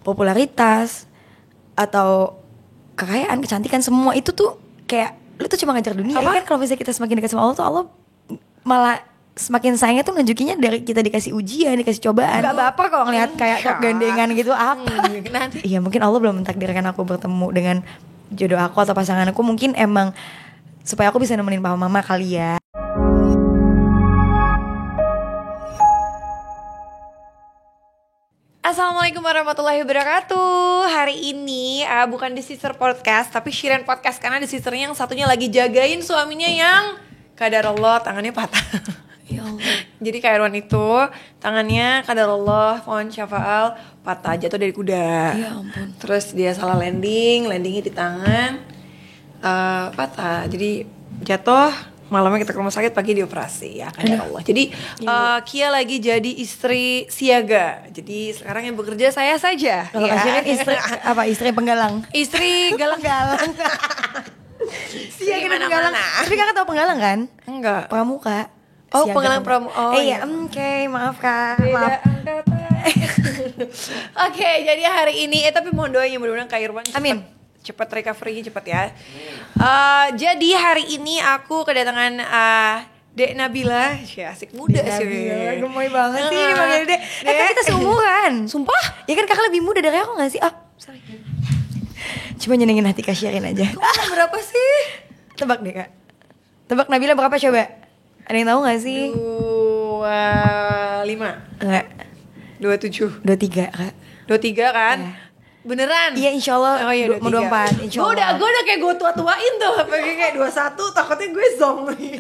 popularitas atau kekayaan, kecantikan, semua itu tuh kayak lu tuh cuma ngejar dunia. Kan kalau misalnya kita semakin dekat sama Allah tuh Allah malah semakin sayangnya tuh nunjukinnya dari kita dikasih ujian, dikasih cobaan. Gak baper kalau ngeliat kayak gandengan gitu apa. Nanti. Iya mungkin Allah belum mentakdirkan aku bertemu dengan jodoh aku atau pasangan aku. Mungkin emang supaya aku bisa nemenin papa mama kali ya. Assalamualaikum warahmatullahi wabarakatuh. Hari ini bukan The Sister Podcast, tapi Shiren Podcast. Karena The Sisternya yang satunya lagi jagain suaminya yang qadarullah tangannya patah. Ya Allah. Jadi Kak Irwan itu tangannya qadarullah fon syafa'al patah, jatuh dari kuda. Ya ampun. Terus dia salah landingnya di tangan, patah. Jadi jatuh, malamnya kita ke rumah sakit, pagi dioperasi ya qadarullah. Jadi Kia lagi jadi istri siaga. Jadi sekarang yang bekerja saya saja. Kalau ya. Shiren istri penggalang. Istri galang-galang. Siaga dan penggalang. Tapi kakak tahu penggalang kan? Enggak. Pramuka. Oh, Siaga penggalang pramuka. Oh iya. Oke, maaf kak. Beda Maaf. angkatan. Oke, jadi hari ini tapi mohon doanya mudah-mudahan Kak Irwan Amin. cepat recovery-nya cepat ya. Jadi hari ini aku kedatangan Dek Nabila, asik muda sih. Gemoy banget sih dipanggil Dek. Kan kita seumuran. Sumpah? Ya kan kakak lebih muda dari aku gak sih? Oh, sorry. Coba nyenengin hati Kak Shiren aja. Berapa sih? Tebak deh kak. Tebak Nabila berapa coba? Ada yang tahu gak sih? 25. Enggak. 27. 23 kak. 23 kan? Iya. Beneran? Iya insya Allah. Oh iya, mau 24 insya Allah. Gue udah kayak gue tua-tuain tuh. Kayak 21 takutnya gue zombie.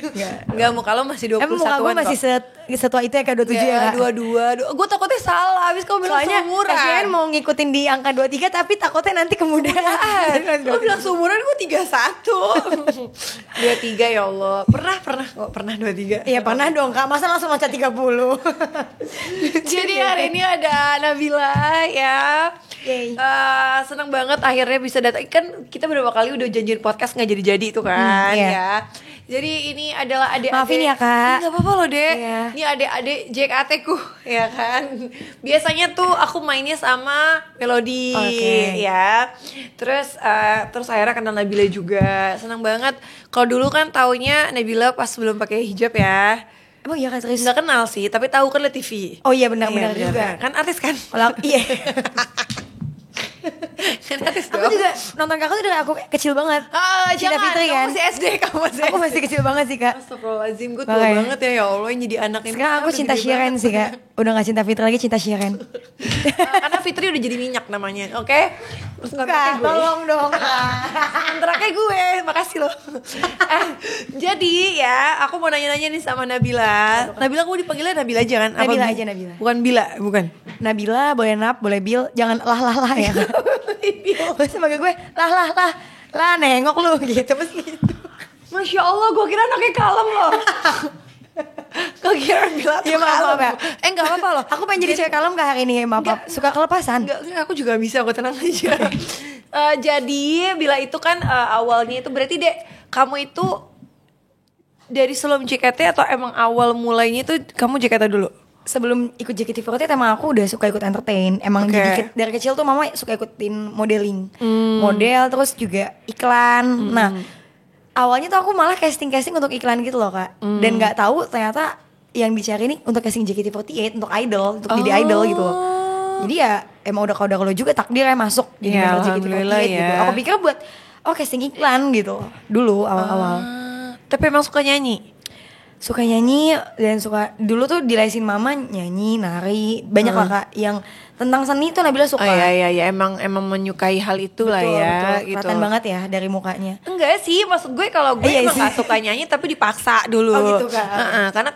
Enggak, muka lo masih 21an. Emang muka gue masih setua itu ya kak 27 ya kak? 22. Gue takutnya salah. Abis kamu bilang Soalnya seumuran. Kak Shiren mau ngikutin di angka 23 tapi takutnya nanti kemudahan. Lo bilang seumuran, gue 31. 23 ya Allah. Pernah 23. Iya pernah dong kak, masa langsung loncat 30. Jadi hari ini ada Nabila ya. Yay. Senang banget akhirnya bisa datang. Kan kita beberapa kali udah janjiin podcast gak jadi-jadi itu kan iya. ya. Jadi ini adalah adik-adik. Maafin ya kak. Gak apa-apa loh dek. Iya. Ini adik-adik JKT ku ya kan. Biasanya tuh aku mainnya sama Melody ya. Terus akhirnya kenal Nabila juga. Senang banget. Kalau dulu kan taunya Nabila pas belum pakai hijab ya. Emang iya kak serius? Nggak kenal sih, tapi tahu kan liat TV. Oh iya benar-benar Iya, juga. Kan artis kan? Kalau iya. Kan artis Aku dong. juga nonton kakak tuh dari aku kecil banget. Cinta Jangan, Fitri kan. kamu masih SD, kamu masih Aku masih kecil banget sih kak. Astagfirullahaladzim, gue tua Makanya. banget ya Allah yang jadi anak ini. Sekarang aku Udah cinta gede Shiren banget. sih kak. Udah gak cinta Fitri lagi, cinta Shiren. Karena Fitri udah jadi minyak namanya, oke? Terus ngontraknya Kak, gue. tolong dong kak. Kontraknya gue, makasih loh. Jadi ya, aku mau nanya-nanya nih sama Nabila. Nabila, kamu dipanggilnya Nabila aja kan? Nabila aja, Nabila. Bukan Bila, bukan. Nabila, boleh Nap, boleh Bil. Jangan lah ya kak. Terus sebagai gue, lah nengok lu gitu. Terus gitu. Masya Allah, gue kira anaknya kalem loh. Gue kira Bila tuh Iya maaf ya. gak apa-apa loh. Aku pengen jadi cewek kalem kak hari ini. Maaf, suka kelepasan. Enggak, aku juga bisa, aku tenang aja. Jadi Bila itu kan awalnya itu berarti dek, kamu itu dari sebelum JKT atau emang awal mulainya itu kamu JKT dulu? Sebelum ikut JKT48 emang aku udah suka ikut entertain. Emang dari kecil tuh mama suka ikutin modeling. Model terus juga iklan. Nah, awalnya tuh aku malah casting untuk iklan gitu loh, Kak. Dan enggak tahu ternyata yang dicari nih untuk casting JKT48 untuk idol, untuk jadi idol gitu loh. Jadi ya emang udah kalau juga takdirnya masuk jadi Ya, member alhamdulillah JKT48 gitu. ya. Aku pikir buat casting iklan gitu dulu awal-awal. Tapi emang suka nyanyi? Suka nyanyi dan suka dulu tuh dilesin mama nyanyi, nari, banyak lah Kak yang tentang seni tuh Nabila suka. Oh iya emang menyukai hal itu lah ya. Betul. Gitu. Kelihatan banget ya dari mukanya. Enggak sih, maksud gue kalau gue Iya emang sih. gak suka nyanyi tapi dipaksa dulu. Oh gitu, Kak. Karena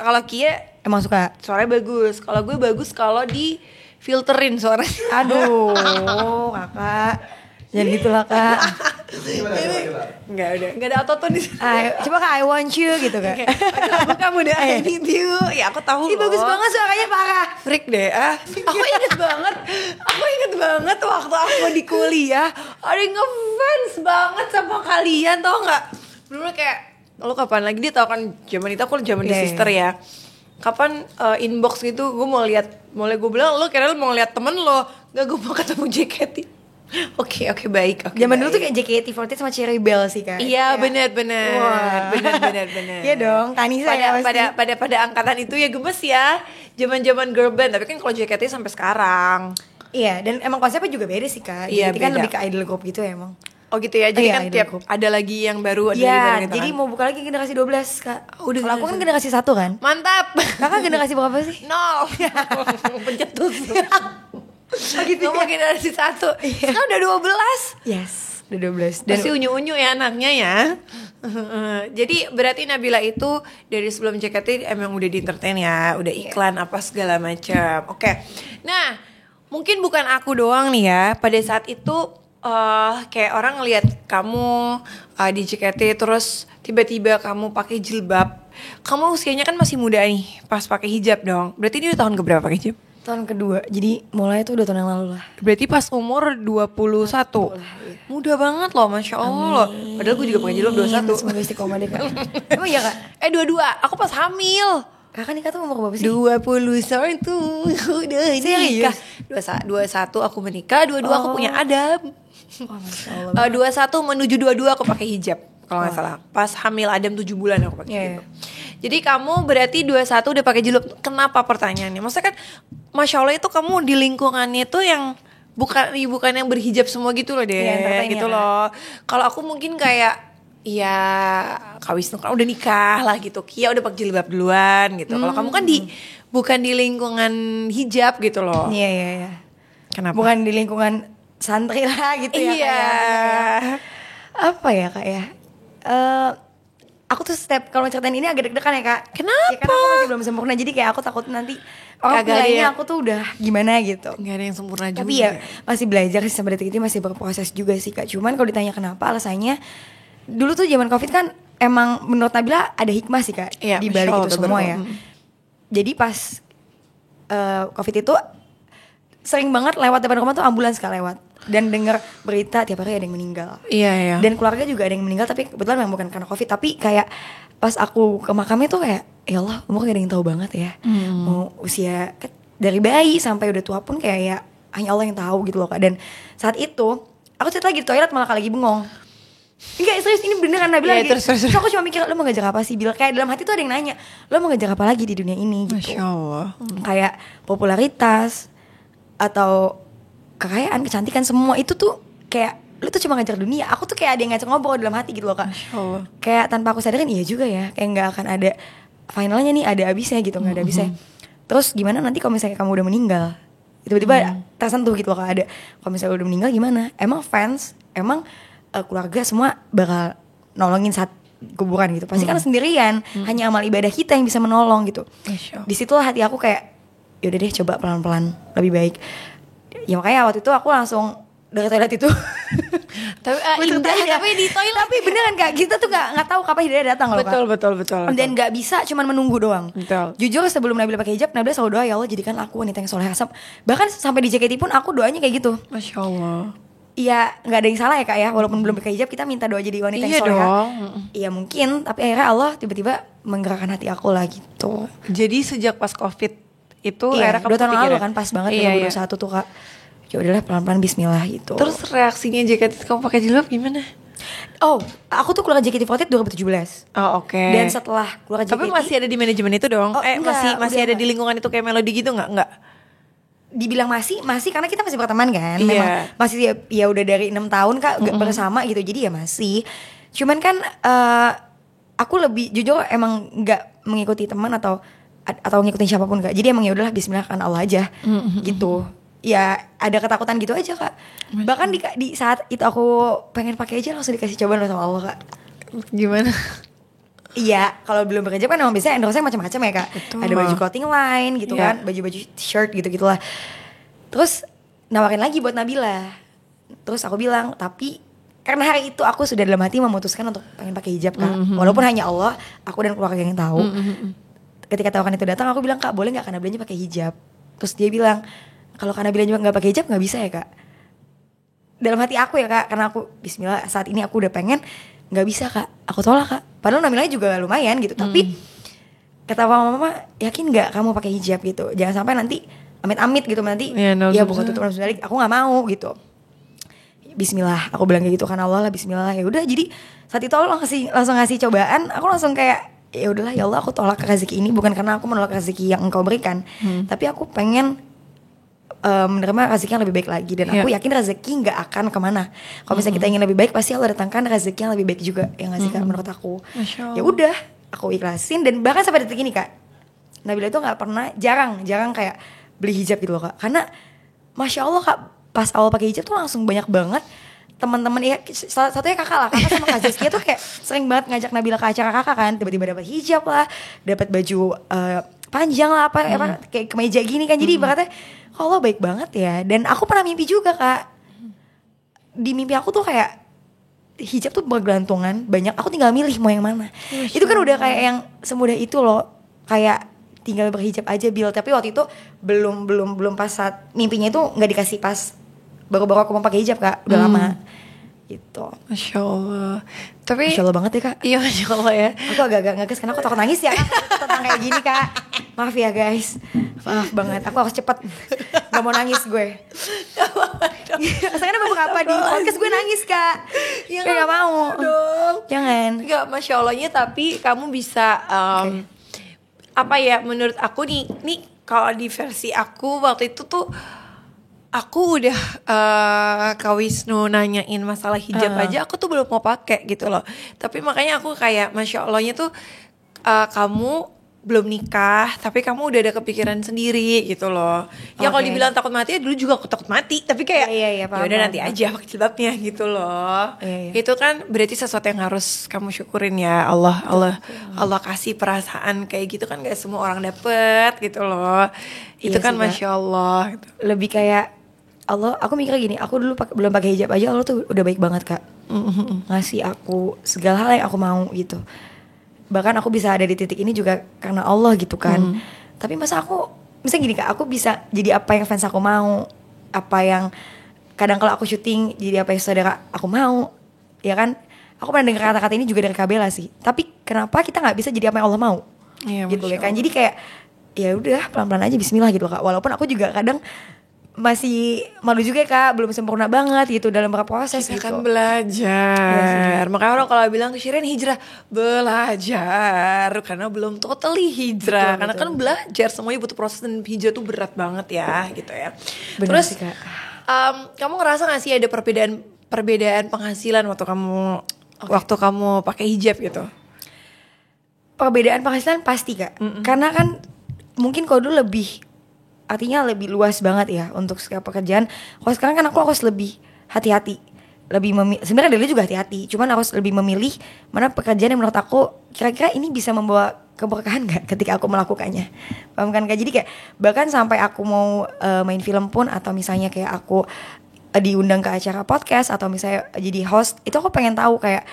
kalau Kia Emang suka. suaranya bagus. Kalau gue bagus kalau di filterin suaranya. Aduh, Kakak. Jangan gitu lah Kak. Enggak ada autotune di sini. Coba Kak I want you gitu Kak. Lagu kamu deh, I need you. Ya aku tahu Ih loh. bagus banget suaranya parah. Freak deh Aku inget banget waktu aku di kuliah ada yang ngefans banget sama kalian, tau gak? Dulu kayak, lo kapan lagi, dia tau kan zaman itu aku zaman di Iya, sister ya. kapan inbox gitu, gue mau lihat, gue bilang lo kira lo mau lihat temen lo, nggak, gue mau ketemu JKT. Oke, baik. Zaman dulu tuh kayak JKT48 sama Cherry Bell sih Kak. Iya, benar. Iya dong, Tanisa ya pada angkatan itu ya gemes ya. Zaman girl band, tapi kan kalau JKT sampai sekarang. Iya, dan emang konsepnya juga beda sih Kak. Iya, JKT kan lebih ke idol group gitu emang. Oh gitu ya, jadi Iya, kan idol tiap group. ada lagi yang baru, ada Iya, lagi baru gitu jadi kan. mau buka lagi generasi 12 Kak. Udah Kalau aku kan generasi 1 kan. Mantap. Kakak generasi berapa sih? No. Pencetus. Gitu Ngomong generasi 1. Sekarang udah 12. Yes, udah 12. Pasti unyu-unyu ya anaknya ya. Jadi berarti Nabila itu dari sebelum JKT emang udah di entertain ya, udah iklan apa segala macam. Oke. Nah, mungkin bukan aku doang nih ya. Pada saat itu kayak orang ngelihat kamu di JKT terus tiba-tiba kamu pakai jilbab. Kamu usianya kan masih muda nih pas pakai hijab dong. Berarti ini udah tahun keberapa pakai hijab? Tahun kedua, jadi mulai tuh udah tahun yang lalu lah. Berarti pas umur 21. Muda banget loh, Masya Allah. Padahal gue juga pakai jilbab 21. Semoga istiqomah deh Kak. Emang iya Kak? 22, aku pas hamil. Kakak nikah tuh umur berapa sih? 21 udah nikah. 21 aku menikah, 22 aku punya Adam. Oh, Masya Allah. 21 menuju 22 aku pakai hijab kalau nggak salah. Pas hamil Adam 7 bulan aku pakai hijab. Jadi kamu berarti 21 udah pakai jilbab. Kenapa pertanyaannya? Maksudnya kan Masya Allah itu kamu di lingkungannya tuh yang bukan yang berhijab semua gitu loh deh, gitu loh. Kalau aku mungkin kayak ya Kak Wisnu kan udah nikah lah gitu, Kia udah pakai jilbab duluan gitu. Kalau kamu kan bukan di lingkungan hijab gitu loh. Iya. Kenapa? Bukan di lingkungan santri lah gitu ya. Iya. Apa ya Kak ya? Aku tuh kalau ceritain ini agak deg-degan ya Kak. Kenapa? Ya, karena aku masih belum sempurna, jadi kayak aku takut nanti orang Kagak bilangnya ada aku tuh udah gimana gitu. Gak ada yang sempurna juga. Tapi ya masih belajar sih sampai detik ini, masih berproses juga sih Kak. Cuman kalau ditanya kenapa, alasannya dulu tuh zaman Covid kan emang menurut Nabila ada hikmah sih Kak, iya, di balik itu semua ya. Jadi pas Covid itu sering banget lewat depan rumah tuh ambulans Kak lewat. Dan dengar berita tiap hari ada yang meninggal. Iya. Dan keluarga juga ada yang meninggal, tapi kebetulan memang bukan karena Covid. Tapi kayak pas aku ke makamnya tuh kayak, ya Allah, umur gak ada yang tahu banget ya. Mau usia dari bayi sampai udah tua pun kayak ya hanya Allah yang tahu gitu loh Kak. Dan saat itu aku cerita lagi di toilet malah Kak lagi bengong. Enggak, serius ini beneran Nabila lagi. Terus. So aku cuma mikir, lo mau ngejar apa sih? Bila kayak dalam hati tuh ada yang nanya, lo mau ngejar apa lagi di dunia ini gitu. Masya Allah. Kayak popularitas atau kekayaan, kecantikan, semua itu tuh kayak lu tuh cuma ngejar dunia. Aku tuh kayak ada yang ngajak ngobrol dalam hati gitu loh Kak. Masya Allah. Kayak tanpa aku sadarin iya juga ya, kayak nggak akan ada finalnya nih, ada habisnya gitu, nggak ada habisnya. Terus gimana nanti kalau misalnya kamu udah meninggal, tiba-tiba tersentuh gitu loh Kak, ada kalau misalnya udah meninggal gimana? Emang fans, emang keluarga semua bakal nolongin saat kuburan gitu? Pasti kan sendirian, hanya amal ibadah kita yang bisa menolong gitu. Disitulah hati aku kayak, yaudah deh coba pelan-pelan lebih baik. Ya makanya waktu itu aku langsung dari toilet itu. Tapi tapi di toilet. Tapi beneran Kak, kita tuh nggak tahu kapan hidayah datang loh Kak. Betul. Dan nggak bisa cuman menunggu doang. Betul. Jujur sebelum Nabila pakai hijab, Nabila selalu doa, ya Allah jadikan aku wanita yang soleh asap. Bahkan sampai di JKT pun aku doanya kayak gitu. Masya Allah. Iya, nggak ada yang salah ya Kak ya. Walaupun belum pakai hijab, kita minta doa jadi wanita yang soleh. Iya mungkin, tapi akhirnya Allah tiba-tiba menggerakkan hati aku lah gitu. Jadi sejak pas Covid itu Iya, era kamu 2 tahun lalu kepikiran? kan, pas banget Iya. 2021 tuh Kak. Ya udahlah pelan-pelan bismillah gitu. Terus reaksinya JKT kamu pakai jilbab gimana? Oh, aku tuh keluar JKT48 2017. Oh, oke. Dan setelah keluar JKT, Tapi masih ada di manajemen itu dong? Oh, enggak, masih udah ada enggak. di lingkungan itu kayak Melody gitu nggak? dibilang masih karena kita masih berteman kan. Iya. Memang masih ya udah dari 6 tahun Kak bersama gitu. Jadi ya masih. Cuman kan aku lebih jujur emang nggak mengikuti teman atau ngikutin siapapun Kak. Jadi emang ya udahlah bismillah kan Allah aja gitu. Ya ada ketakutan gitu aja Kak. Bahkan di saat itu aku pengen pakai aja langsung dikasih cobaan loh sama Allah Kak. Gimana? Iya, kalau belum bekerja kan emang biasanya endorse-nya macam-macam ya Kak. Betul. Ada baju clothing line gitu kan, baju-baju shirt gitu-gitulah. Terus nawarin lagi buat Nabila. Terus aku bilang, tapi karena hari itu aku sudah dalam hati memutuskan untuk pengen pakai hijab Kak. Walaupun hanya Allah, aku dan keluarga yang tahu. Ketika tawaran itu datang, aku bilang, Kak boleh gak Kak Nabilanya pakai hijab? Terus dia bilang, kalau Kak Nabila juga gak pakai hijab gak bisa ya Kak? Dalam hati aku ya Kak, karena aku bismillah saat ini aku udah pengen, gak bisa Kak, aku tolak Kak. Padahal Nabilanya juga lumayan gitu, tapi kata mama, yakin nggak kamu pakai hijab gitu, jangan sampai nanti amit-amit gitu nanti ya bukan tutup balik, aku nggak mau gitu. Bismillah, aku bilang kayak gitu kan, Allah lah Bismillah. Ya udah, jadi saat itu Allah langsung ngasih cobaan, aku langsung kayak ya udahlah ya Allah, aku tolak rezeki ini bukan karena aku menolak rezeki yang Engkau berikan, tapi aku pengen menerima rezeki yang lebih baik lagi, dan aku yakin rezeki nggak akan kemana. Kalau misalnya kita ingin lebih baik, pasti Allah datangkan rezeki yang lebih baik juga, yang ngasih kan menurut aku. Ya udah, aku ikhlasin, dan bahkan sampai detik ini Kak, Nabila itu nggak pernah, jarang kayak beli hijab gitu loh Kak, karena Masya Allah Kak, pas awal pakai hijab tuh langsung banyak banget teman-teman, ya salah satunya kakak lah, kakak sama Kak Zazkia tuh kayak sering banget ngajak Nabila ke acara kakak kan, tiba-tiba dapat hijab lah, dapat baju panjang lah, apa kayak kemeja gini kan, jadi ibaratnya Allah baik banget ya. Dan aku pernah mimpi juga Kak, di mimpi aku tuh kayak hijab tuh bergelantungan banyak, aku tinggal milih mau yang mana. Itu kan udah kayak yang semudah itu loh, kayak tinggal berhijab aja Bil. Tapi waktu itu belum pas saat mimpinya itu nggak dikasih pas baru-baru aku mau pakai hijab Kak, udah lama gitu. Masya Allah. Tapi Masya Allah banget ya Kak. Iya Masya Allah ya. Aku agak-agak ngeges karena aku takut nangis ya Kak, tentang kayak gini Kak. Maaf ya guys, maaf banget, aku harus cepet, gak mau nangis gue. Soalnya beberapa di podcast gue nangis Kak, ya gak mau dong. Jangan. Gak, Masya Allahnya, tapi kamu bisa apa ya, menurut aku nih kalau di versi aku waktu itu tuh, aku udah Kak Wisnu nanyain masalah hijab aja, aku tuh belum mau pakai gitu loh. Tapi makanya aku kayak Masya Allahnya tuh, kamu belum nikah tapi kamu udah ada kepikiran sendiri gitu loh. Ya kalau dibilang takut mati, dulu juga aku takut mati, tapi kayak ya udah nanti aja pakai jilbabnya gitu loh. Itu kan berarti sesuatu yang harus kamu syukurin ya. Allah kasih perasaan kayak gitu kan, gak semua orang dapet gitu loh. Itu kan Masya Allah gitu. Lebih kayak Allah, aku mikir gini, aku dulu belum pakai hijab aja Allah tuh udah baik banget Kak, ngasih aku segala hal yang aku mau gitu. Bahkan aku bisa ada di titik ini juga karena Allah gitu kan. Tapi masa aku, misalnya gini Kak, aku bisa jadi apa yang fans aku mau, apa yang kadang kalau aku syuting jadi apa yang saudara aku mau, ya kan. Aku pernah dengar kata-kata ini juga dari Kak Bella sih. Tapi kenapa kita nggak bisa jadi apa yang Allah mau? Gitu ya kan. Jadi kayak ya udah pelan-pelan aja Bismillah gitu Kak. Walaupun aku juga kadang masih malu juga Kak, belum sempurna banget gitu dalam berproses kita gitu. Kan belajar. Makanya orang kalau bilang ke Shirin hijrah, belajar karena belum totally hijrah. Karena kan belajar, semuanya butuh proses, dan hijrah tuh berat banget ya gitu ya. Bener. Terus sih, Kak. Kamu ngerasa gak sih ada perbedaan penghasilan waktu kamu pakai hijab gitu? Perbedaan penghasilan pasti Kak. Karena kan mungkin kalau dulu lebih, artinya lebih luas banget ya untuk segala pekerjaan. Kalau sekarang kan aku harus lebih hati-hati, lebih sebenarnya dulu juga hati-hati, cuman harus lebih memilih mana pekerjaan yang menurut aku kira-kira ini bisa membawa keberkahan gak ketika aku melakukannya. Paham kan Kak? Jadi kayak bahkan sampai aku mau main film pun, atau misalnya kayak aku diundang ke acara podcast, atau misalnya jadi host, itu aku pengen tahu kayak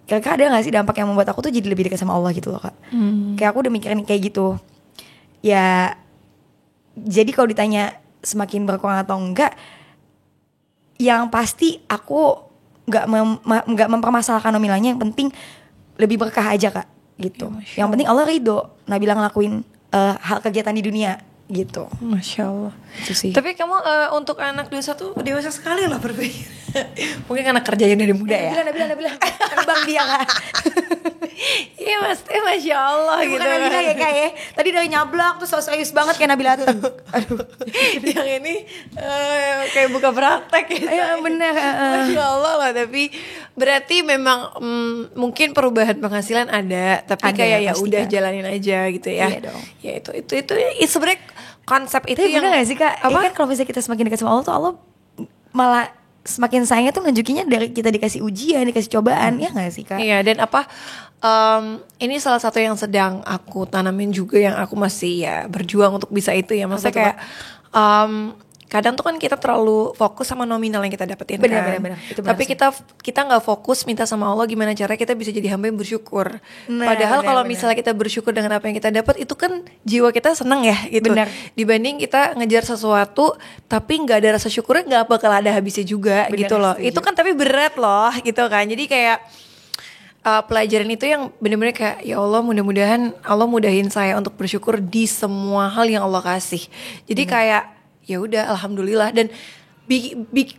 kira-kira ada gak sih dampak yang membuat aku tuh jadi lebih dekat sama Allah gitu loh Kak. Kayak aku udah mikirin kayak gitu. Ya jadi kalau ditanya semakin berkurang atau enggak, yang pasti aku nggak mempermasalahkan nominalnya. Yang penting lebih berkah aja Kak gitu. Ya, yang penting Allah ridho Nabila ngelakuin hal kegiatan di dunia gitu. Masya Allah. Itu sih. Tapi kamu untuk anak dewasa sekali lah berpikir. Mungkin karena kerjanya dari muda ya. Nabila terbang dia Kak. Iya Masya Allah gitu. Bukan Nabila ya Kak ya. Tadi dari nyablak tuh serius banget kayak Nabila Teng. Aduh. Yang ini kayak buka praktek gitu. Iya bener. Masya Allah lah. Tapi berarti memang mungkin perubahan penghasilan ada, tapi ada, kayak ya udah jalanin aja gitu ya. Iya dong. Ya itu sebenarnya konsep itu. Tapi yang bener gak sih Kak? apa? Kan kalau misalnya kita semakin dekat sama Allah tuh Allah malah semakin sayangnya tuh nunjukinnya dari kita dikasih ujian, dikasih cobaan. Ya gak sih Kak? Iya, dan ini salah satu yang sedang aku tanamin juga, yang aku masih ya berjuang untuk bisa itu ya. Maksudnya kayak kadang tuh kan kita terlalu fokus sama nominal yang kita dapetin. Bener. Tapi kita nggak fokus minta sama Allah gimana caranya kita bisa jadi hamba yang bersyukur. Padahal kalau misalnya kita bersyukur dengan apa yang kita dapat, itu kan jiwa kita senang ya gitu. Bener. Dibanding kita ngejar sesuatu tapi nggak ada rasa syukurnya, nggak bakal ada habisnya juga. Bener, gitu loh. Setuju. Itu kan tapi berat loh gitu kan. Jadi kayak pelajaran itu yang benar-benar kayak ya Allah, mudah-mudahan Allah mudahin saya untuk bersyukur di semua hal yang Allah kasih. Jadi kayak ya udah alhamdulillah. Dan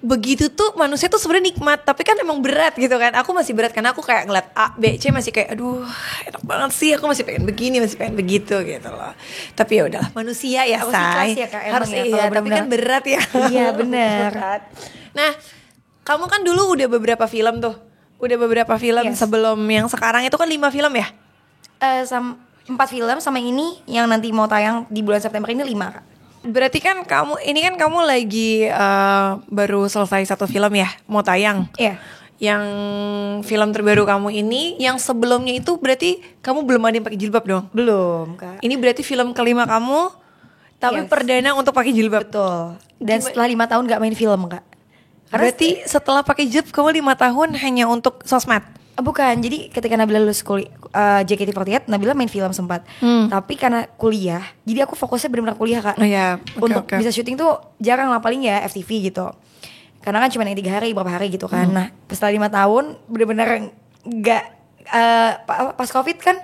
begitu tuh manusia tuh sebenarnya nikmat, tapi kan emang berat gitu kan. Aku masih berat karena aku kayak ngeliat A, B, C masih kayak aduh enak banget sih, aku masih pengen begini, masih pengen begitu gitu loh. Tapi ya udahlah, manusia ya, say. Ya, Kak, harus ya, iya, tapi kan berat ya. Iya benar. Nah, kamu kan dulu udah beberapa film tuh. Udah beberapa film sebelum yang sekarang itu kan 5 film ya? 4 film sama ini yang nanti mau tayang di bulan September ini 5, Kak. Berarti kan kamu lagi baru selesai 1 film ya, mau tayang. Iya. Yang film terbaru kamu ini, yang sebelumnya itu berarti kamu belum ada yang pakai jilbab dong? Belum, Kak. Ini berarti film kelima kamu, tapi perdana untuk pakai jilbab. Betul. Dan setelah 5 tahun gak main film, Kak. Berarti setelah pakai jilbab kamu 5 tahun hanya untuk sosmed? Bukan, jadi ketika Nabila lulus JKT48, Nabila main film sempat. Tapi karena kuliah, jadi aku fokusnya benar-benar kuliah, Kak. Oh ya, Untuk bisa syuting tuh jarang lah, paling ya FTV gitu. Karena kan cuma yang 3 hari, berapa hari gitu kan. Nah, setelah 5 tahun benar-benar nggak pas COVID kan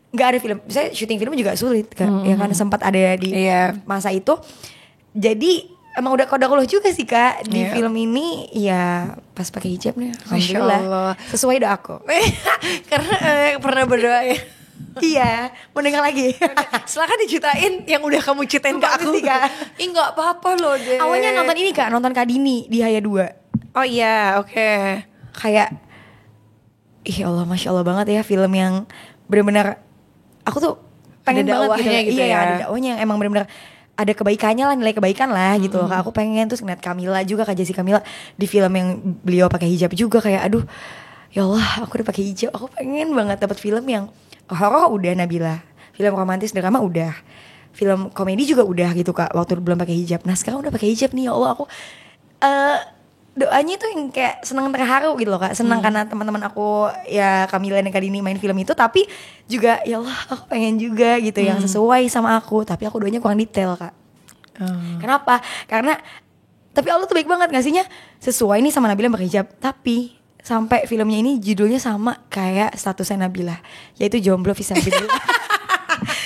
nggak ada film. Misalnya syuting film juga sulit kan. Ya kan sempat ada di masa itu. Jadi emang udah kodok juga sih, Kak, di film ini ya pas pakai hijab nih. Alhamdulillah. Sesuai doaku. Karena pernah berdoa ya. Iya, mau dengar lagi. Silakan diceritain yang udah kamu ceritain ke aku. Kak. Ih, nggak apa-apa loh deh. Awalnya nonton ini, Kak, nonton Kadini di Haya 2. Oh iya, oke. Kayak ih Allah, Masya Allah banget ya, film yang benar-benar aku tuh pengen banget gitu ya. Ada dakwahnya yang emang benar-benar ada kebaikannya lah, nilai kebaikan lah gitu. Kak, aku pengen terus ngeliat Camila juga, Kak Jessi Camila di film yang beliau pakai hijab juga, kayak aduh ya Allah, aku udah pakai hijab, aku pengen banget dapat film yang horor udah Nabila, film romantis drama udah, film komedi juga udah gitu, Kak, waktu belum pakai hijab. Nah sekarang udah pakai hijab nih, ya Allah, aku doanya tuh yang kayak senang terharu gitu loh, Kak. Senang karena teman-teman aku ya Camila dan Kadini main film itu, tapi juga ya Allah aku pengen juga gitu yang sesuai sama aku, tapi aku doanya kurang detail, Kak. Kenapa? Karena tapi Allah tuh baik banget ngasihnya sesuai nih sama Nabila berhijab, tapi sampai filmnya ini judulnya sama kayak statusnya Nabila, yaitu jomblo fisabilillah.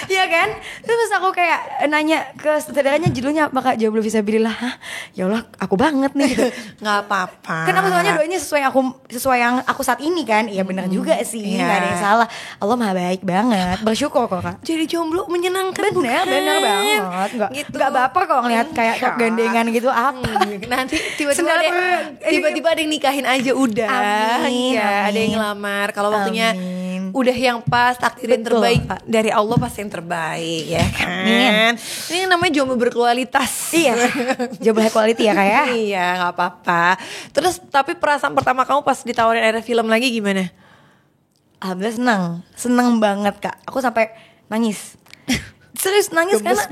Iya kan? Terus aku kayak nanya ke sutradaranya judulnya apa, Kak? Jomblo fisabilillah. Hah? Ya Allah, aku banget nih gitu. Nggak apa-apa. Kenapa soalnya doanya sesuai yang aku saat ini kan? Iya benar juga sih, nggak ada yang salah. Allah maha baik banget. Bersyukur kok, Kak. Jadi jomblo menyenangkan. Bener banget. Nggak baper kok ngelihat kayak kok gandengan gitu apa. Nanti tiba-tiba ada yang nikahin aja udah. Amin, ya, amin. ada yang ngelamar. Kalau waktunya udah yang pas, takdir yang terbaik dari Allah pasti yang terbaik ya kan. Ini namanya jomblo berkualitas. Iya. Jomblo high quality ya, Kak ya. Iya, nggak apa-apa. Terus tapi perasaan pertama kamu pas ditawarin ada film lagi gimana? Alhamdulillah seneng banget, Kak. Aku sampai nangis. Serius nangis karena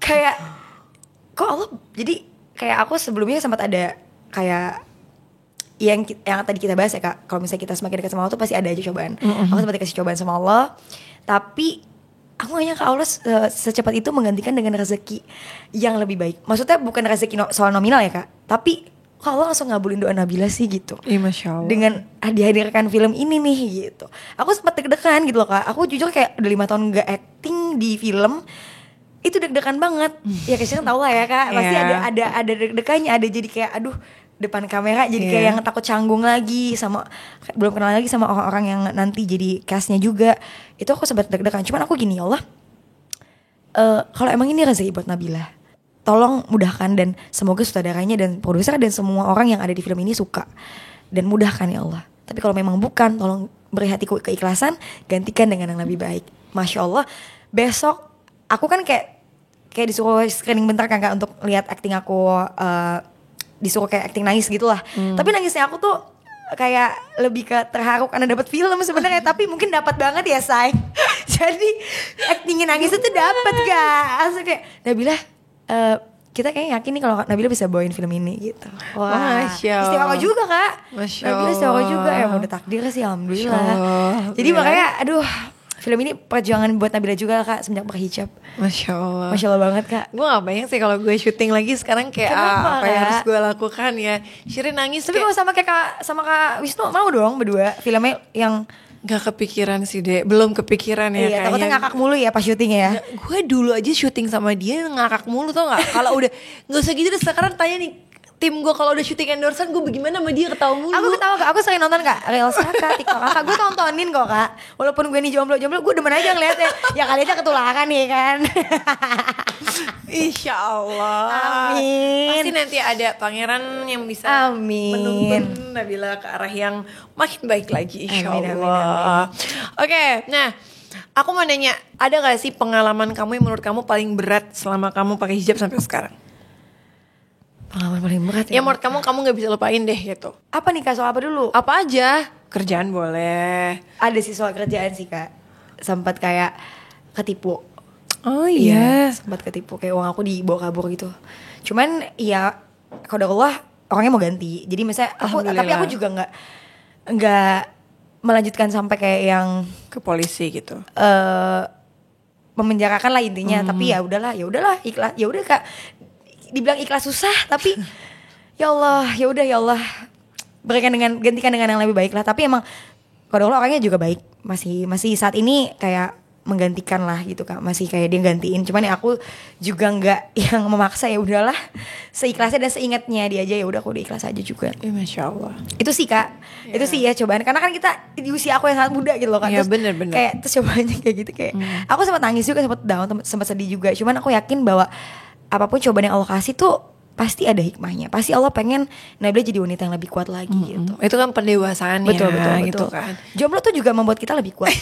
kayak kok Allah, jadi kayak aku sebelumnya sempat ada kayak yang tadi kita bahas ya, Kak. Kalau misalnya kita semakin dekat sama Allah tuh pasti ada aja cobaan. Aku sempat dikasih cobaan sama Allah, tapi aku gak nyangka Allah secepat itu menggantikan dengan rezeki yang lebih baik. Maksudnya bukan rezeki soal nominal ya, Kak, tapi kok Allah langsung ngabulin doa Nabila sih gitu. Iya, Masya Allah. Dengan dihadirkan film ini nih gitu. Aku sempat deg-degan gitu loh, Kak. Aku jujur kayak udah 5 tahun gak acting di film, itu deg-degan banget. Ya kayaknya tau lah ya, Kak. Pasti ada deg-degannya, ada jadi kayak aduh depan kamera jadi kayak yang takut canggung lagi, sama belum kenal lagi sama orang-orang yang nanti jadi castnya juga. Itu aku sempat deg-degan. Cuman aku gini, ya Allah, kalau emang ini rezeki buat Nabila, tolong mudahkan, dan semoga sutradaranya dan produser dan semua orang yang ada di film ini suka dan mudahkan ya Allah. Tapi kalau memang bukan, tolong beri hatiku keikhlasan, gantikan dengan yang lebih baik. Masya Allah, besok aku kan kayak disuruh screening bentar kan, Kak, untuk lihat acting aku, disuruh kayak acting nangis gitu lah. Tapi nangisnya aku tuh kayak lebih ke terharu karena dapat film sebenarnya, tapi mungkin dapat banget ya, say. Jadi actingin nangis itu dapat, Kak. Asli kayak Nabila, kita kayaknya yakin nih kalau Nabila bisa bawain film ini gitu. Wah, istimewa juga, Kak. Nabila istimewa juga ya, udah takdir sih, alhamdulillah. Jadi makanya aduh, film ini perjuangan buat Nabila juga, Kak, semenjak pakai hijab. Masya Allah. Masya Allah banget, Kak. Gue gak bayang sih kalau gue syuting lagi sekarang kayak apa yang harus gue lakukan ya. Shirin nangis. Tapi kalau sama Kak Wisnu mau dong berdua filmnya yang Gak kepikiran sih Dek, belum kepikiran ya. Iya, takutnya ngakak mulu ya pas syuting ya. Gue dulu aja syuting sama dia ngakak mulu tau gak. Kalau udah gak usah gitu deh, sekarang tanya nih tim gue kalau udah syuting endorsean gue bagaimana sama dia, ketawa mulu. Aku ketawa kak, aku sering nonton kak Reels kakak, TikTok kakak, gue tontonin kok kak. Walaupun gue nih jomblo-jomblo, gue demen aja ngeliatnya. Ya kali aja ketularan nih kan. Insya Allah. Amin. Pasti nanti ada pangeran yang bisa Amin. menuntun Nabila ke arah yang makin baik lagi, insya Amin, Allah. Oke, nah aku mau nanya, ada gak sih pengalaman kamu yang menurut kamu paling berat selama kamu pakai hijab sampai sekarang? Pengalaman paling berat Ya menurut kamu gak bisa lupain deh gitu. Apa nih kak, soal apa dulu? Apa aja? Kerjaan boleh. Ada sih soal kerjaan sih kak. Sempat kayak ketipu. Oh iya. Sempat ketipu, kayak uang aku dibawa kabur gitu. Cuman ya qadarullah orangnya mau ganti. Jadi misalnya aku, tapi aku juga nggak melanjutkan sampai kayak yang ke polisi gitu. Memenjarakan lah intinya. Tapi ya udahlah, ikhlas. Ya udah kak, dibilang ikhlas susah, tapi ya Allah, ya Allah, gantikan dengan yang lebih baik lah. Tapi emang qadarullah orangnya juga baik. Masih saat ini kayak menggantikan lah gitu kak, masih kayak dia gantiin. Cuman ya aku juga nggak yang memaksa, ya udahlah seikhlasnya dan seingatnya dia aja, ya udah aku udah ikhlas aja juga. Masya Allah. Itu sih kak, itu sih ya cobaan, karena kan kita di usia aku yang sangat muda gitu loh kan. Ya, terus bener. kayak terus cobaannya kayak gitu kayak aku sempat nangis juga, sempat down, sempat sedih juga. Cuman aku yakin bahwa apapun cobaan yang Allah kasih tuh pasti ada hikmahnya. Pasti Allah pengen Nabila jadi wanita yang lebih kuat lagi gitu. Itu kan pendewasaannya. Betul gitu kan. Jomblo tuh juga membuat kita lebih kuat.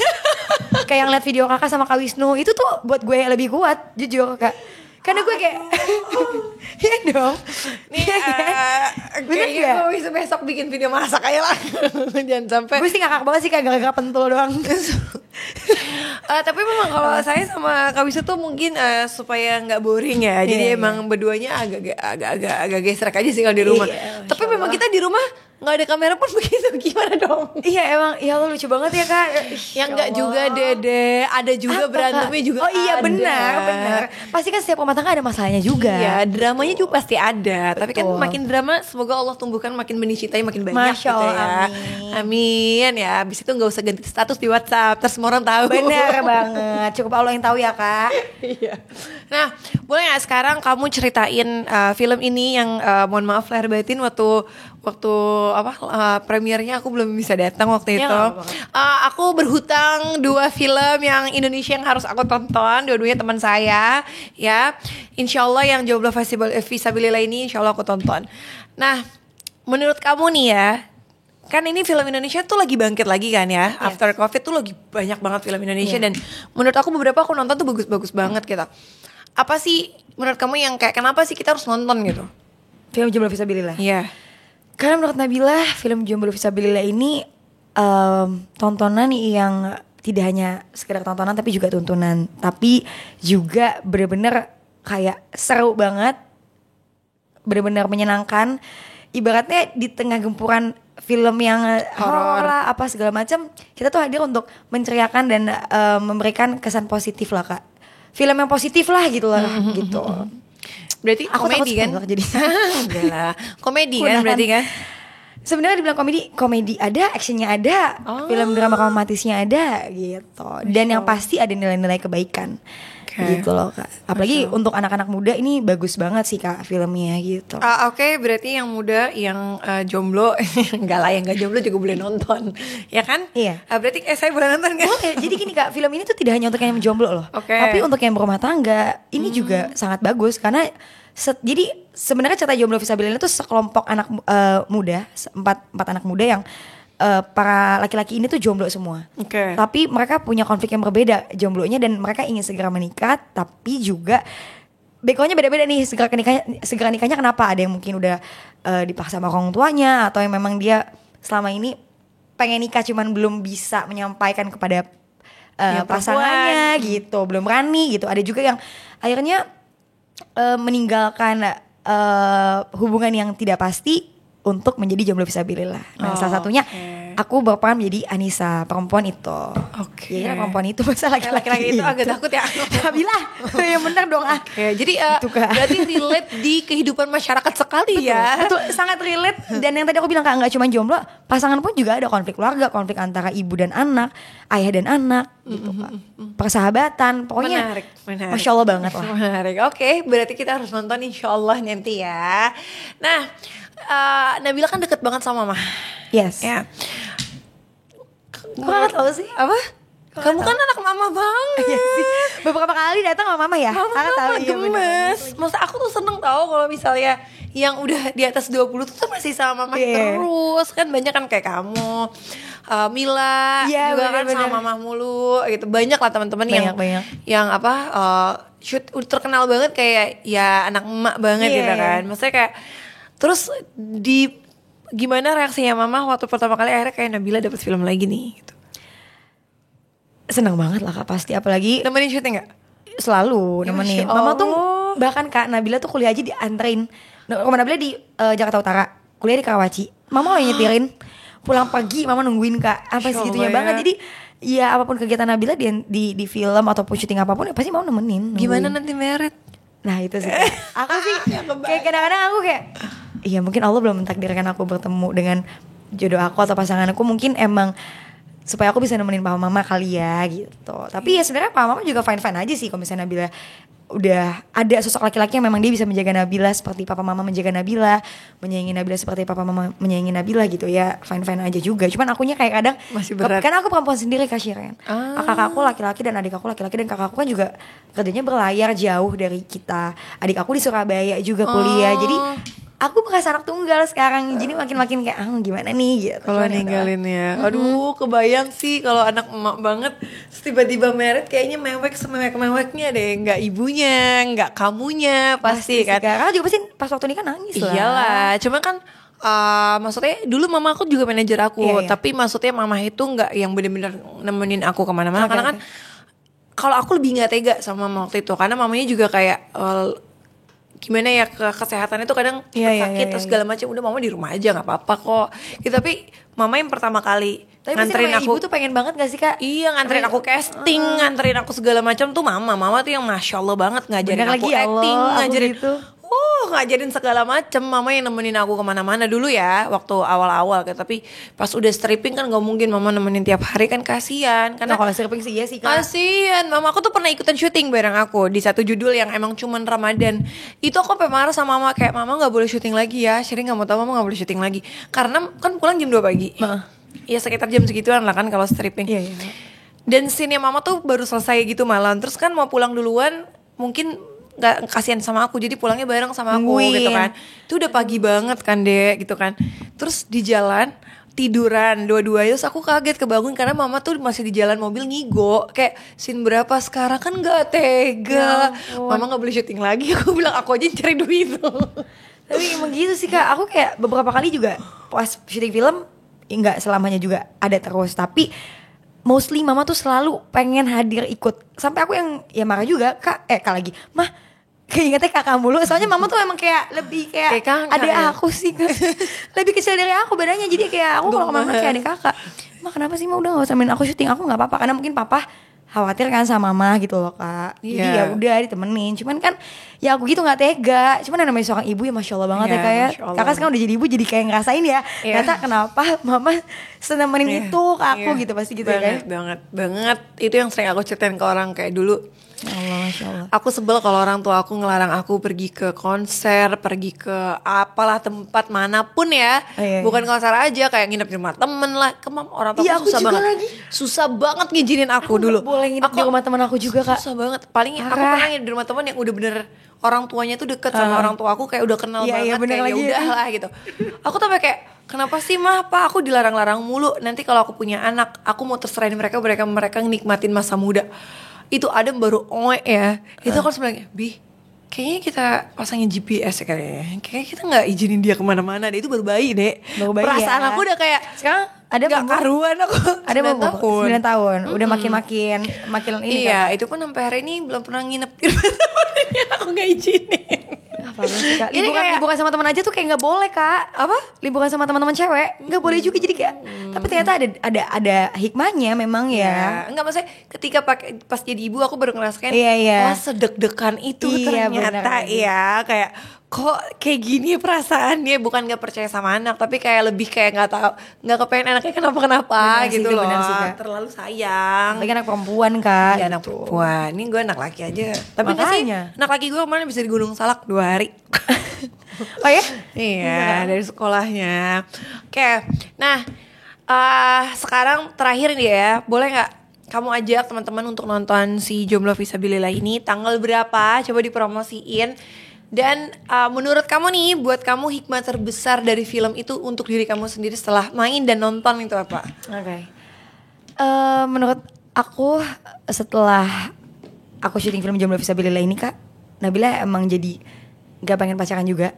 Kayak yang lihat video kakak sama Kak Wisnu, itu tuh buat gue lebih kuat, jujur kak. Karena gue kayak iya dong. Nih kayaknya gue bisa besok bikin video masak aja lah. Jangan sampai. Gue sih ngakak banget sih, kayak gara-gara pentul doang. Tapi memang kalau saya sama Kak Wisnu tuh mungkin supaya nggak boring ya. Jadi emang berduanya agak gesrek aja sih kalau di rumah. Tapi memang kita di rumah nggak ada kamera pun begitu, gimana dong? Iya emang, ya Allah lucu banget ya kak. Yang nggak juga Dede, ada juga berantemnya juga. Oh iya benar. Pasti kan setiap rumah tangga ada masalahnya juga. Iya, dramanya juga pasti ada. Tapi kan makin drama, semoga Allah tumbuhkan makin benih cintai makin banyak. Masya Allah, gitu ya. Amin ya. Abis itu nggak usah ganti status di WhatsApp, terus semua orang tahu. Benar banget. Cukup Allah yang tahu ya kak. Iya. Nah, boleh nggak sekarang kamu ceritain film ini yang mohon maaf lahir batin waktu premiernya aku belum bisa datang waktu itu. Aku berhutang 2 film yang Indonesia yang harus aku tonton, dua-duanya teman saya ya. Insya Allah yang Jomblo Visabilillah ini insya Allah aku tonton. Nah, menurut kamu nih ya, kan ini film Indonesia tuh lagi bangkit lagi kan ya. After Covid tuh lagi banyak banget film Indonesia. Dan menurut aku beberapa aku nonton tuh bagus-bagus banget gitu. Apa sih menurut kamu yang kayak kenapa sih kita harus nonton gitu? Film Jomblo Visabilillah. Iya. Karena menurut Nabila, film Jomblo Visabilillah ini tontonan yang tidak hanya sekedar tontonan tapi juga tuntunan. Tapi juga benar-benar kayak seru banget, benar-benar menyenangkan. Ibaratnya di tengah gempuran film yang horor lah, apa segala macam, kita tuh hadir untuk menceriakan dan memberikan kesan positif lah kak. Film yang positif lah gitu lah gitu. Berarti aku komedi kan? Jadi enggak lah. Komedi kan berarti kan? Sebenarnya dibilang komedi ada, actionnya ada, film drama romantisnya ada gitu. Dan yang pasti ada nilai-nilai kebaikan. Gitu loh kak. Apalagi untuk anak-anak muda ini bagus banget sih kak filmnya gitu. Oke, berarti yang muda, yang jomblo, enggak lah, yang enggak jomblo juga boleh nonton, ya kan? Iya. Berarti saya boleh nonton kan? Jadi gini kak, film ini tuh tidak hanya untuk yang jomblo loh, tapi untuk yang berumah tangga ini juga sangat bagus karena jadi sebenarnya cerita Jomblo Visabilillah itu sekelompok anak muda, empat anak muda yang para laki-laki ini tuh jomblo semua. Tapi mereka punya konflik yang berbeda jomblonya, dan mereka ingin segera menikah, tapi juga begonya beda-beda nih segera nikahnya kenapa? Ada yang mungkin udah dipaksa sama orang tuanya, atau yang memang dia selama ini pengen nikah cuman belum bisa menyampaikan kepada pasangannya gitu, belum berani gitu. Ada juga yang akhirnya meninggalkan hubungan yang tidak pasti untuk menjadi jomblo visabilillah. Nah, salah satunya aku berperan menjadi Anissa, perempuan itu. Ya perempuan itu, masa laki-laki itu agak takut ya. Nabila, yang benar dong Jadi berarti relate di kehidupan masyarakat sekali. Betul, ya. Betul, sangat relate. Dan yang tadi aku bilang nggak cuma jomblo, pasangan pun juga ada konflik keluarga, konflik antara ibu dan anak, ayah dan anak gitu Kak. Persahabatan, pokoknya Menarik. Masya Allah banget lah. Menarik. Oke, berarti kita harus nonton insya Allah nanti ya. Nah, Nabila kan deket banget sama Mama. Yes. Ya. Kok gak tau sih? Apa? Kamu kan anak Mama banget. Iya sih. Beberapa kali datang sama Mama ya. Mama gemes. Maksudnya aku tuh seneng tau kalau misalnya yang udah di atas 20 tuh masih sama Mama terus. Kan banyak kan kayak kamu, Mila juga kan sama Mama mulu gitu. Banyak lah teman-teman yang apa shoot terkenal banget kayak ya anak emak banget gitu kan. Maksudnya kayak terus gimana reaksinya Mama waktu pertama kali akhirnya kayak Nabila dapat film lagi nih gitu. Seneng banget lah Kak pasti, apalagi nemenin syuting gak? Selalu nemenin. Mama tuh bahkan Kak Nabila tuh kuliah aja dianterin. Rumah Nabila di Jakarta Utara, kuliah di Karawaci. Mama mau nyetirin, pulang pagi Mama nungguin Kak. Apa segitunya banget. Jadi ya apapun kegiatan Nabila di film ataupun syuting apapun ya pasti mau nemenin. Gimana nanti merit? Nah itu sih aku sih kayak kadang-kadang aku kayak iya mungkin Allah belum mentakdirkan aku bertemu dengan jodoh aku atau pasangan aku, mungkin emang supaya aku bisa nemenin papa mama kali ya gitu. Tapi ya sebenarnya papa mama juga fine aja sih kalau misalnya Nabila udah ada sosok laki-laki yang memang dia bisa menjaga Nabila seperti papa mama menjaga Nabila, menyayangi Nabila seperti papa mama menyayangi Nabila gitu ya, fine aja juga. Cuman akunya kayak kadang masih berat. Karena aku perempuan sendiri Kak Shiren. Kakak aku laki-laki dan adik aku laki-laki, dan kakak aku kan juga kerjanya berlayar jauh dari kita. Adik aku di Surabaya juga kuliah. Jadi aku bekas anak tunggal sekarang, jadi makin kayak gimana nih gitu. Kalau ninggalin ya, aduh kebayang sih kalau anak emak banget, tiba-tiba merit kayaknya mewek semewek-meweknya deh, nggak ibunya, nggak kamunya pasti kan. Karena juga pasti pas waktu nikah nangis lah. Iyalah, cuma kan maksudnya dulu mama aku juga manajer aku, tapi maksudnya mama itu nggak yang benar-benar nemenin aku kemana-mana, karena kan kalau aku lebih nggak tega sama mama waktu itu, karena mamanya juga kayak gimana ya kesehatannya tuh kadang sakit terus segala macam, udah mama di rumah aja nggak apa-apa kok gitu. Tapi mama yang pertama kali nganterin aku, ibu tuh pengen banget gak sih Kak? Iya, nganterin aku casting, nganterin aku segala macam tuh mama tuh yang masya Allah banget ngajarin aku acting, ngajarin itu. Ngajarin segala macam. Mama yang nemenin aku kemana-mana dulu ya waktu awal-awal gitu. Tapi pas udah stripping kan gak mungkin mama nemenin tiap hari, kan kasihan. Karena kalau stripping sih iya sih Kak, kasihan. Mama aku tuh pernah ikutan syuting bareng aku di satu judul yang emang cuman Ramadan. Itu aku sampai marah sama mama, kayak mama gak boleh syuting lagi ya. Shirin gak mau tahu, mama gak boleh syuting lagi karena kan pulang jam 2 pagi. Ya sekitar jam segituan lah kan kalau stripping. Dan scene mama tuh baru selesai gitu malam. Terus kan mau pulang duluan, mungkin nggak kasihan sama aku, jadi pulangnya bareng sama aku gitu kan. Itu udah pagi banget kan Dek gitu kan. Terus di jalan tiduran dua-duanya, terus aku kaget kebangun karena mama tuh masih di jalan mobil ngigo kayak scene berapa sekarang, kan nggak tega. Mama nggak boleh syuting lagi. Aku bilang aku aja cari duit. Tapi emang gitu sih Kak, aku kayak beberapa kali juga pas syuting film nggak selamanya juga ada terus, tapi mostly mama tuh selalu pengen hadir ikut. Sampai aku yang ya marah juga Kak lagi mah keingetnya kakak mulu. Soalnya mama tuh emang kayak lebih kayak adik aku sih Kak. Lebih kecil dari aku bedanya. Jadi kayak aku kalau mama kayak adik kakak. Ma kenapa sih Ma udah gak usah main aku syuting? Aku gak apa-apa, karena mungkin papa khawatir kan sama mama gitu loh Kak. Jadi ya udah ditemenin. Cuman kan ya aku gitu gak tega. Cuman yang namanya seorang ibu ya Masya Allah banget ya Kak ya. Kakak sekarang udah jadi ibu jadi kayak ngerasain ya. Ternyata kenapa mama senemenin itu ke aku gitu. Pasti gitu banget, ya banget. Itu yang sering aku ceritain ke orang kayak dulu. Allah, Masya Allah. Aku sebel kalau orang tua aku ngelarang aku pergi ke konser, pergi ke apalah tempat manapun ya. Bukan konser aja, kayak nginep di rumah temen lah. Orang tua aku susah banget. Susah banget ngizinin aku dulu. Boleh nginep di rumah temen aku juga Kak. Susah banget. Paling aku pernah nginep di rumah temen yang udah bener orang tuanya tuh deket sama orang tua aku, kayak udah kenal banget, kayak ya udah lah gitu. Aku tuh kayak kenapa sih Mah, Pak, aku dilarang-larang mulu. Nanti kalau aku punya anak, aku mau terserahin mereka nikmatin masa muda. Itu Adam baru ya. Itu aku sebenarnya kayaknya kita pasangin GPS ya kayaknya. Kayaknya kita gak izinin dia kemana-mana deh. Itu baru bayi deh. Perasaan aku udah kayak sekarang ada gak karuan aku. Ada 9 tahun. Udah makin ini. Iya kan? Itu pun sampai hari ini belum pernah nginep di rumah temennya. Aku gak izinin. Liburan sama teman aja tuh kayak nggak boleh Kak. Apa? Liburan sama teman-teman cewek nggak boleh juga, jadi kayak. Tapi ternyata ada hikmahnya memang ya. Enggak, maksudnya ketika pas jadi ibu aku baru ngerasain wah sedek-dekan itu ternyata ya, kayak kok kayak gini perasaannya, bukan nggak percaya sama anak tapi kayak lebih kayak nggak kepengen anaknya kenapa gitu loh. Bener sih, Kak. Terlalu sayang. Lagi anak perempuan Kak. Ya, anak gitu. perempuan. Ini gue anak laki aja. Tapi nggak sih, Makanya. anak laki gue kemarin bisa di Gunung Salak 2 hari. Oh ya? Iya, dari sekolahnya. Oke, nah sekarang terakhir nih ya, boleh nggak kamu ajak teman-teman untuk nonton si Jomblo Visabilillah ini tanggal berapa? Coba dipromosiin. Dan menurut kamu nih, buat kamu hikmah terbesar dari film itu untuk diri kamu sendiri setelah main dan nonton itu apa? Oke. Menurut aku setelah aku syuting film Jomblo Visabilillah ini Kak, Nabila emang jadi gak pengen pacaran juga.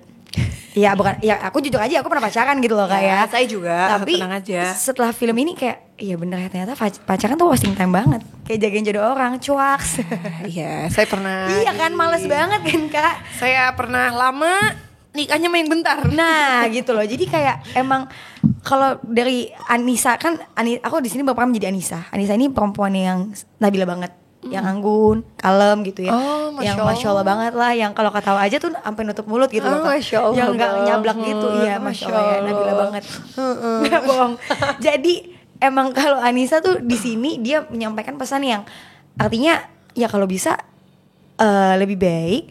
Ya bukan, ya aku jujur aja aku pernah pacaran gitu loh Kak ya. Saya juga, tapi tenang aja. setelah film ini kayak, iya bener ya ternyata pacaran tuh wasting time banget. Kayak jagain jodoh orang, cuaks. Iya, saya pernah. Iya kan, males banget kan Kak. Saya pernah lama nikahnya main bentar. Nah gitu loh, jadi kayak emang kalau dari Anissa kan, aku di sini berperan menjadi Anissa. Anissa ini perempuan yang Nabila banget, yang anggun, kalem gitu ya. Oh, yang Masya Allah banget lah, yang kalau ketawa aja tuh sampai nutup mulut gitu loh Kak. Masya Allah yang nggak banget. nyablak gitu, iya Masya Allah ya, Nabila banget. Nggak bohong. Jadi emang kalau Anissa tuh di sini dia menyampaikan pesan yang artinya ya kalau bisa lebih baik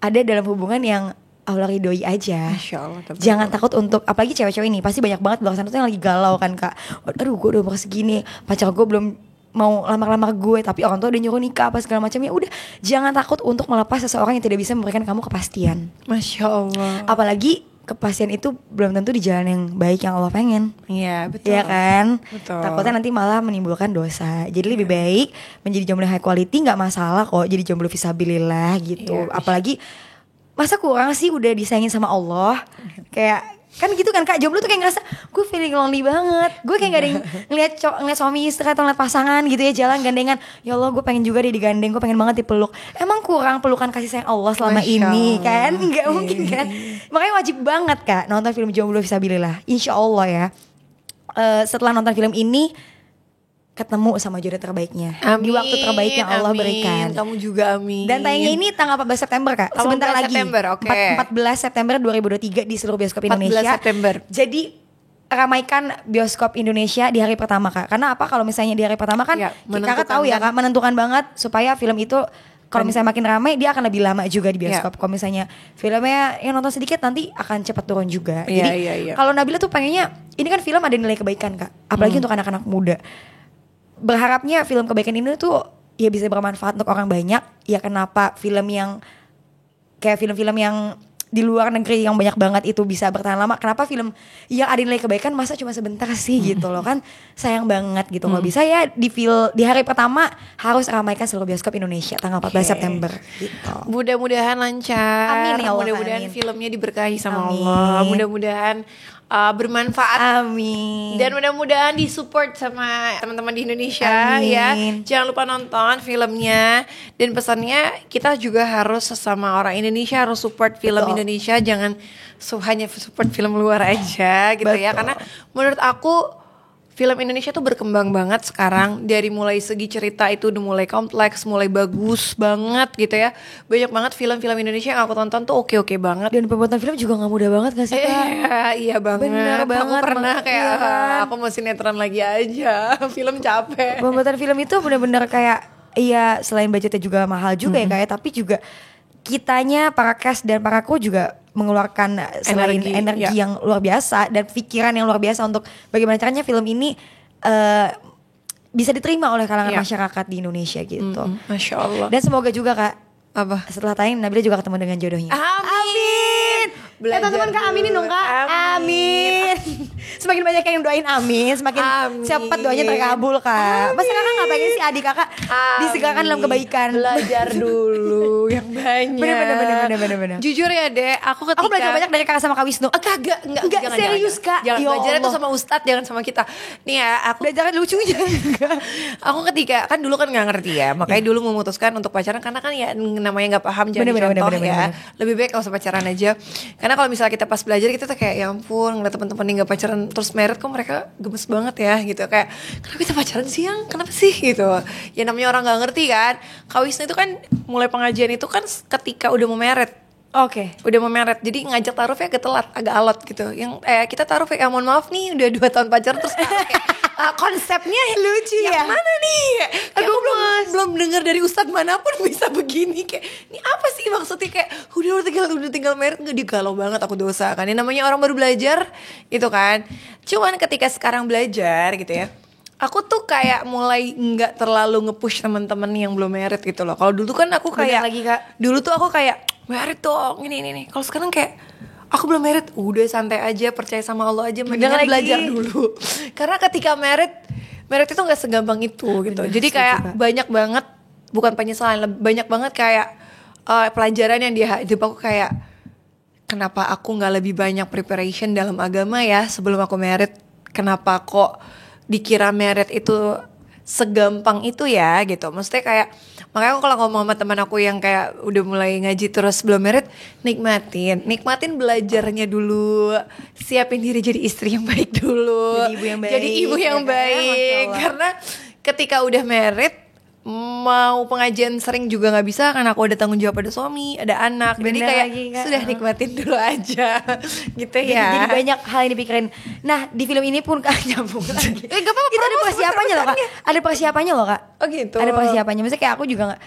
ada dalam hubungan yang Allah ridhoi aja. Masya Allah, Jangan takut untuk, apalagi cewek-cewek ini pasti banyak banget di luar sana tuh yang lagi galau kan Kak. Aduh gue udah umur segini, pacar gue belum mau lamar-lamar gue, tapi orang tua udah nyuruh nikah apa segala macam. Ya udah, jangan takut untuk melepas seseorang yang tidak bisa memberikan kamu kepastian. Masya Allah. Apalagi kepastian itu belum tentu di jalan yang baik yang Allah pengen. Iya betul. Iya kan? Betul. Takutnya nanti malah menimbulkan dosa. Jadi lebih baik menjadi jomblo high quality nggak masalah kok. Jadi jomblo visabilillah gitu. Iya. Apalagi masa kurang sih udah disayangin sama Allah. Kayak kan gitu kan Kak, jomblo tuh kayak ngerasa gue feeling lonely banget. Gue kayak gak ada yang ngeliat suami istri atau ngeliat pasangan gitu ya jalan gandengan. Ya Allah gue pengen juga deh digandeng, gue pengen banget dipeluk. Emang kurang pelukan kasih sayang Allah selama Masya ini Allah. kan? Gak mungkin kan? Makanya wajib banget Kak nonton film Jomblo Visabilillah. Insya Allah ya, setelah nonton film ini ketemu sama jodoh terbaiknya. Di waktu terbaik yang Allah berikan. Kamu juga amin. Dan tayangnya ini tanggal 14 September Kak. Sebentar 14 lagi. September, oke. 14 September 2023 di seluruh bioskop 14 Indonesia. September. Jadi ramaikan bioskop Indonesia di hari pertama Kak. Karena apa, kalau misalnya di hari pertama kan Ya, Kakak tahu ya Kak, menentukan banget supaya film itu kalau misalnya makin ramai dia akan lebih lama juga di bioskop. Kalau misalnya filmnya yang nonton sedikit nanti akan cepat turun juga. Iya, Jadi iya. kalau Nabila tuh pengennya ini kan film ada nilai kebaikan Kak. Apalagi untuk anak-anak muda. Berharapnya film kebaikan ini tuh ya bisa bermanfaat untuk orang banyak. Ya kenapa film yang kayak film-film yang di luar negeri yang banyak banget itu bisa bertahan lama. Kenapa film yang ada nilai kebaikan masa cuma sebentar sih gitu loh kan. Sayang banget gitu. Kalau bisa ya di hari pertama harus ramaikan seluruh bioskop Indonesia tanggal 14 September gitu. Mudah-mudahan lancar. Amin ya Allah, Mudah-mudahan amin. filmnya diberkahi sama Amin. Allah. Mudah-mudahan bermanfaat. Amin. Dan mudah-mudahan disupport sama teman-teman di Indonesia. Amin. Ya. Jangan lupa nonton filmnya. Dan pesannya kita juga harus sesama orang Indonesia harus support film Betul. Indonesia. Jangan hanya support film luar aja gitu ya. Betul. Karena menurut aku film Indonesia tuh berkembang banget sekarang. Dari mulai segi cerita itu udah mulai kompleks, mulai bagus banget gitu ya. Banyak banget film-film Indonesia yang aku tonton tuh oke-oke banget. Dan pembuatan film juga gak mudah banget gak sih Kak? Iya banget. Bener Aku banget, pernah kayak iya kan? aku mau sinetron lagi aja. Film capek. Pembuatan film itu benar-benar kayak, iya selain budgetnya juga mahal juga ya Kak ya, tapi juga kitanya, para cast dan para kru juga mengeluarkan selain energi ya. yang luar biasa dan pikiran yang luar biasa untuk bagaimana caranya film ini bisa diterima oleh kalangan Ya. masyarakat di Indonesia gitu. Masya Allah. Dan semoga juga Kak, Apa? setelah tayang Nabila juga ketemu dengan jodohnya. Amin. Belajar Teman-teman Kak aminin dong Kak. Amin. Semakin banyak yang doain amin, semakin Amin. cepat doanya terkabul Kak. Masa Kakak nggak pengen sih adik Kakak disegerakan dalam kebaikan? Belajar dulu yang banyak. Bener. Jujur ya Dek, aku ketika Aku belajar banyak dari Kakak sama Kak Wisnu. Kagak, enggak, jangan, serius, jangan. Kak. Jangan Ya belajar itu Allah. sama Ustadz, jangan sama kita. Nih ya, aku Belajar lucunya enggak. aku ketika kan dulu kan nggak ngerti ya, makanya dulu memutuskan untuk pacaran karena kan ya namanya nggak paham jadi Bener, contoh bener. ya. Lebih baik kalau usah pacaran aja. Karena kalau misalnya kita pas belajar kita tuh kayak ya ampun ngeliat teman-teman yang nggak pacaran terus married kok mereka gemes banget ya gitu, kayak kenapa kita pacaran sih yang kenapa sih gitu. Ya namanya orang nggak ngerti kan. Kak Wisnu itu kan mulai pengajian itu kan ketika udah mau married. Oke. Udah mau meret, jadi ngajak taruh agak telat, agak alot gitu. Yang kita taruh mohon maaf nih udah 2 tahun pacaran terus kayak, konsepnya lucu ya. Mana nih? Aku belum dengar dari ustadz manapun bisa begini, kayak ini apa sih maksudnya, kayak udah tinggal meret, nggak, digalau banget, aku dosa kan. Ini namanya orang baru belajar itu kan. Cuman ketika sekarang belajar gitu ya, aku tuh kayak mulai nggak terlalu nge-push teman-teman yang belum married gitu loh. Kalau dulu kan aku kayak lagi, Kak. Dulu tuh aku kayak married dong, ini. Kalau sekarang kayak aku belum married, udah santai aja, percaya sama Allah aja, mendingan belajar dulu. Karena ketika married itu nggak segampang itu gitu. Jadi kayak banyak banget, bukan penyesalan, banyak banget kayak pelajaran yang dia hidup aku kayak, kenapa aku nggak lebih banyak preparation dalam agama ya sebelum aku married? Kenapa kok dikira married itu segampang itu ya gitu. Maksudnya kayak, makanya aku kalau ngomong sama teman aku yang kayak udah mulai ngaji terus belum married, nikmatin belajarnya dulu, siapin diri jadi istri yang baik dulu, jadi ibu yang baik. Karena ketika udah married, mau pengajian sering juga nggak bisa karena aku ada tanggung jawab, ada suami, ada anak. Jadi kayak sudah nikmatin dulu aja gitu ya. Jadi banyak hal yang dipikirin. Nah, di film ini pun Kak nyambung lagi. Gak apa-apa, itu ada persiapannya loh Kak. Ada persiapannya loh Kak. Oh gitu. Ada persiapannya. Misalnya kayak aku juga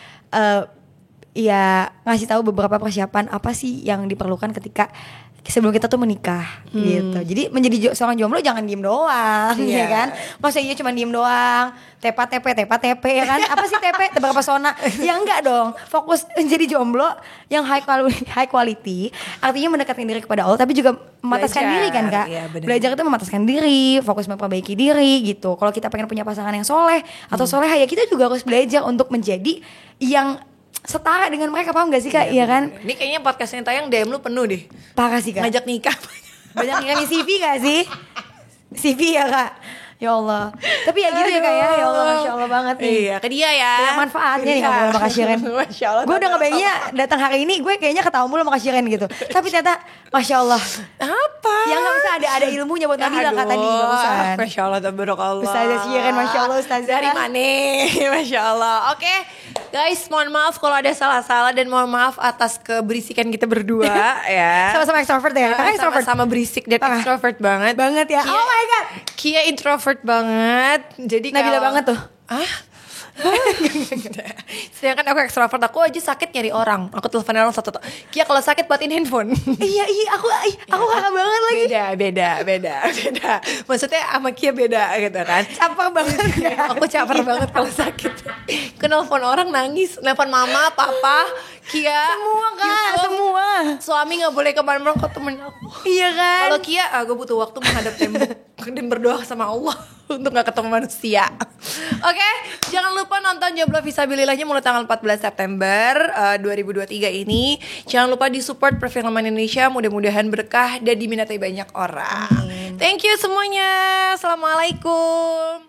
ya ngasih tahu beberapa persiapan apa sih yang diperlukan ketika sebelum kita tuh menikah gitu. Jadi menjadi seorang jomblo jangan diem doang, ya kan? Masa iya cuma diem doang, tepa tepe ya kan? Apa sih tepe? Tebak pesona? Ya enggak dong. Fokus menjadi jomblo yang high quality. Artinya mendekatkan diri kepada Allah, tapi juga memataskan diri kan Kak? Ya, belajar itu memataskan diri, fokus memperbaiki diri gitu. Kalau kita pengen punya pasangan yang soleh atau soleha, ya kita juga harus belajar untuk menjadi yang setara dengan mereka, paham gak sih Kak? Iya kan? Ini kayaknya podcast yang tayang DM lu penuh deh. Parah sih Kak. Ngajak nikah. Banyak nikah di CV gak sih? CV ya Kak? Ya Allah. Tapi ya gitu ya Kak ya. Ya Allah, Masya Allah banget nih. Iya, ke dia ya. Banyak manfaatnya nih ngobrol sama Kak Shiren. Masya Allah. Gue udah ngebayangnya datang hari ini, gue kayaknya ketawa mulu sama Kak Shiren gitu. Tapi ternyata Masya Allah. Apa? Yang gak bisa ada ilmunya buat Nabila Kak tadi. Barusan. Masya Allah, tabarakallah. Ustazah Shiren, Masya Allah Ustazah. Dari mana? Masya Allah. Oke. Guys, mohon maaf kalau ada salah-salah dan mohon maaf atas keberisikan kita berdua ya. Sama-sama extrovert ya. Kakak extrovert. Sama berisik dan extrovert banget. Banget ya. Kia, oh my god. Kia introvert banget. Jadi Nabila banget tuh. Sedangkan aku ekstrovert, aku aja sakit nyari orang, aku telepon orang satu. Kia kalau sakit buatin handphone. Iya aku kakak banget lagi. Beda. Maksudnya sama Kia beda gitu kan. Caper banget. Aku caper banget kalau sakit. Aku nelfon orang nangis, nelfon mama, papa, Kia, semua Kak, Yusuf, semua. Suami nggak boleh kemana-mana kok temen aku. Iya kan. Kalau Kia, gue butuh waktu menghadap tembok dan berdoa sama Allah untuk gak ketemu manusia. Oke, jangan lupa nonton Jomblo Visabilillahnya mulai tanggal 14 September 2023 ini. Jangan lupa disupport perfilman Indonesia, mudah-mudahan berkah dan diminati banyak orang. Amin. Thank you semuanya. Assalamualaikum.